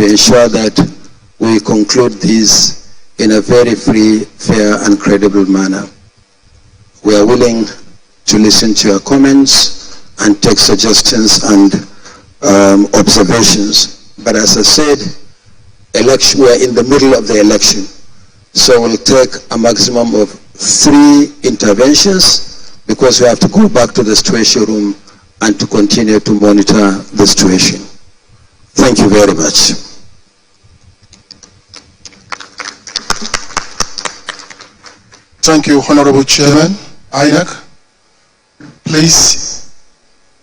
to ensure that we conclude these in a very free, fair, and credible manner. We are willing to listen to your comments and take suggestions and observations. But as I said, we are in the middle of the election. So we'll take a maximum of 3 interventions because we have to go back to the situation room and to continue to monitor the situation. Thank you very much. Thank you, Honorable Chairman. INEC, please,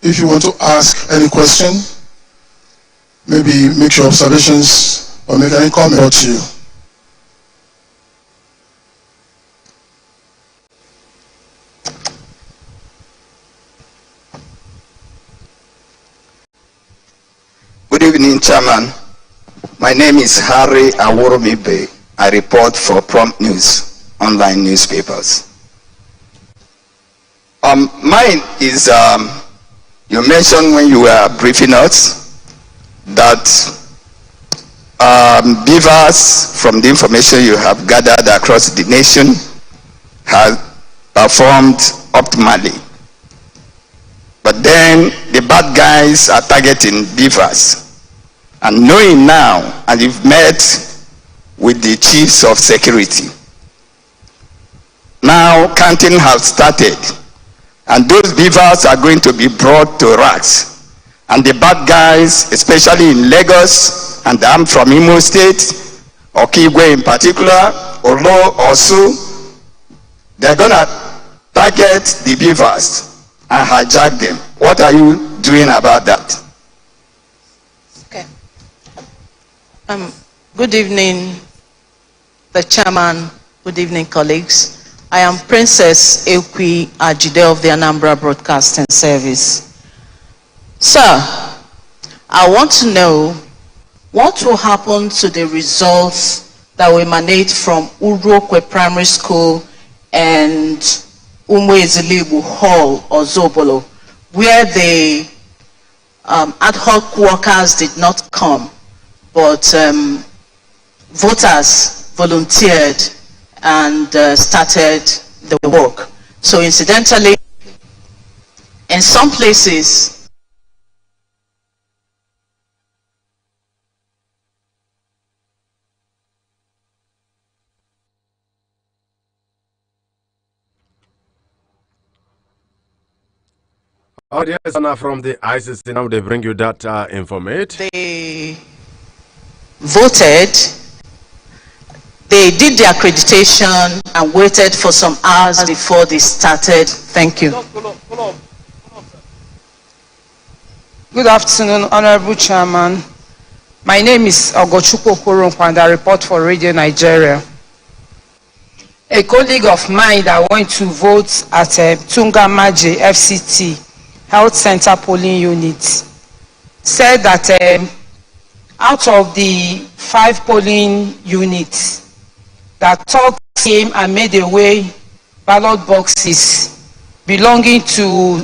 if you want to ask any question, maybe make your observations or make any comment to you. Good evening, Chairman. My name is Harry Aworomibe. I report for Prompt News, online newspapers. Mine is, you mentioned when you were briefing us that beavers, from the information you have gathered across the nation, have performed optimally. But then the bad guys are targeting beavers. And knowing now, and you've met with the chiefs of security, now counting has started. And those beavers are going to be brought to racks. And the bad guys, especially in Lagos, and I'm from Imo State, or Kigwe in particular, Olo, Osu, they're going to target the beavers and hijack them. What are you doing about that? Okay. Good evening, the chairman. Good evening, colleagues. I am Princess Ekwi Ajide of the Anambra Broadcasting Service. Sir, I want to know what will happen to the results that will emanate from Urokwe Primary School and Umwezilibu Hall or Zobolo, where the ad hoc workers did not come, but voters volunteered and started the work. So incidentally, in some places, oh yes, Anna, from the ICC now they bring you that information. they voted. They did the accreditation and waited for some hours before they started. Thank you. Good afternoon, Honorable Chairman. My name is Ogochukwu Okoronkwo and I report for Radio Nigeria. A colleague of mine that went to vote at Tungamaje FCT Health Center polling unit said that out of the 5 polling units, that talk came and made away ballot boxes belonging to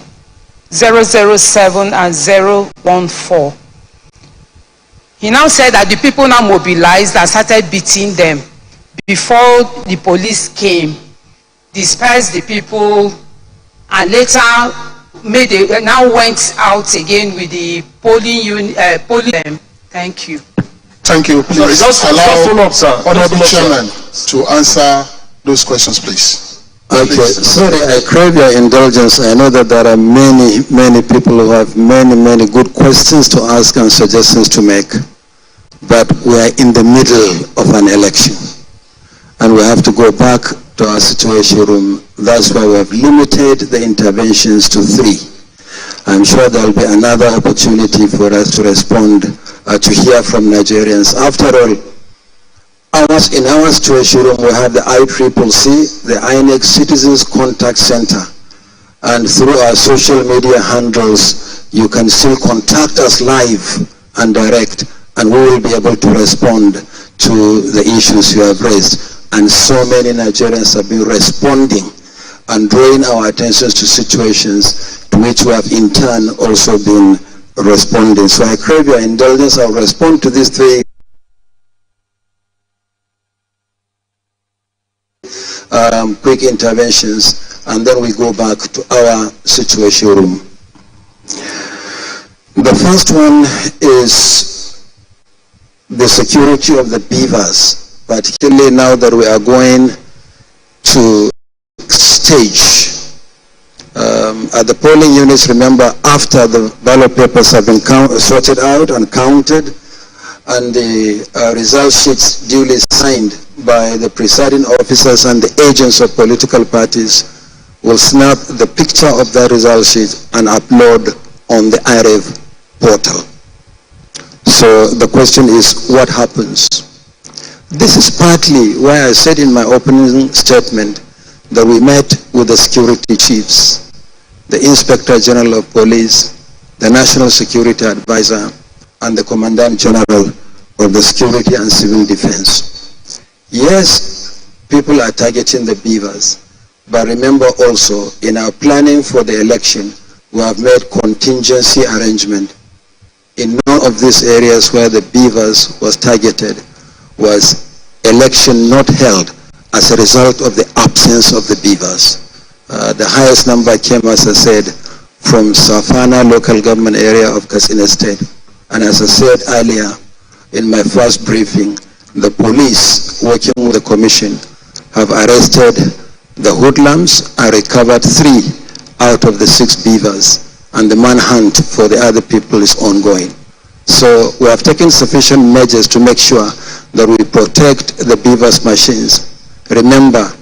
007 and 014. He now said that the people now mobilized and started beating them before the police came, dispersed the people, and later now went out again with the polling unit. Thank you. Thank you. Please allow Honorable Chairman to answer those questions, please. Okay, sorry, I crave your indulgence. I know that there are many people who have many good questions to ask and suggestions to make. But we are in the middle of an election. And we have to go back to our situation room. That's why we have limited the interventions to 3. I'm sure there will be another opportunity for us to respond, to hear from Nigerians. After all, in our situation room, we have the ICCC, the INEC Citizens Contact Center. And through our social media handles, you can still contact us live and direct, and we will be able to respond to the issues you have raised. And so many Nigerians have been responding and drawing our attention to situations to which we have in turn also been responding. So I crave your indulgence. I'll respond to these 3 quick interventions, and then we go back to our situation room. The first one is the security of the beavers, particularly now that we are going to stage. At the polling units, remember, after the ballot papers have been sorted out and counted, and the result sheets duly signed by the presiding officers and the agents of political parties, will snap the picture of that result sheet and upload on the IREV portal. So the question is, what happens? This is partly why I said in my opening statement that we met with the security chiefs, the Inspector General of Police, the National Security Advisor, and the Commandant General of the Security and Civil Defense. Yes, people are targeting the beavers, but remember also, in our planning for the election, we have made contingency arrangement. In none of these areas where the beavers was targeted was election not held as a result of the absence of the beavers. The highest number came, as I said, from Safana local government area of Katsina State. And as I said earlier in my first briefing, the police working with the commission have arrested the hoodlums and recovered 3 out of the 6 beavers, and the manhunt for the other people is ongoing. So we have taken sufficient measures to make sure that we protect the beavers' machines. Remember,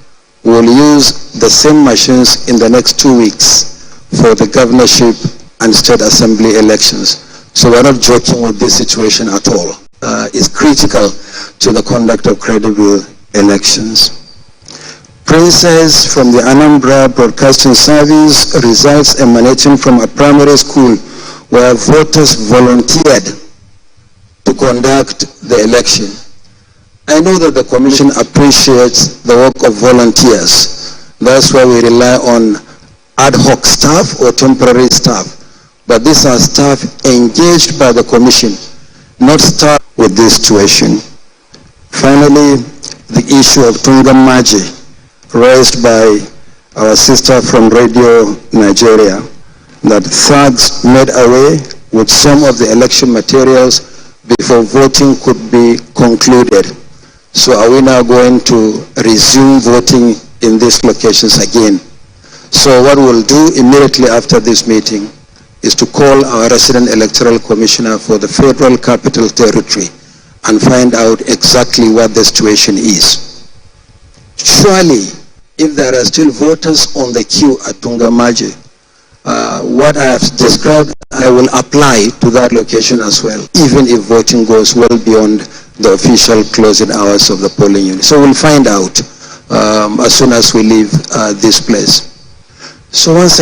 we will use the same machines in the next 2 weeks for the governorship and state assembly elections. So we're not joking with this situation at all. It's critical to the conduct of credible elections. Princess from the Anambra Broadcasting Service, results emanating from a primary school where voters volunteered to conduct the election. I know that the Commission appreciates the work of volunteers. That's why we rely on ad hoc staff or temporary staff. But these are staff engaged by the Commission, not staff with this situation. Finally, the issue of Tungamaji, raised by our sister from Radio Nigeria, that thugs made away with some of the election materials before voting could be concluded. So are we now going to resume voting in these locations again? So what we'll do immediately after this meeting is to call our resident electoral commissioner for the Federal Capital Territory and find out exactly what the situation is. Surely, if there are still voters on the queue at Tungamaji, what I have described, I will apply to that location as well, even if voting goes well beyond the official closing hours of the polling unit. So we'll find out as soon as we leave this place. So once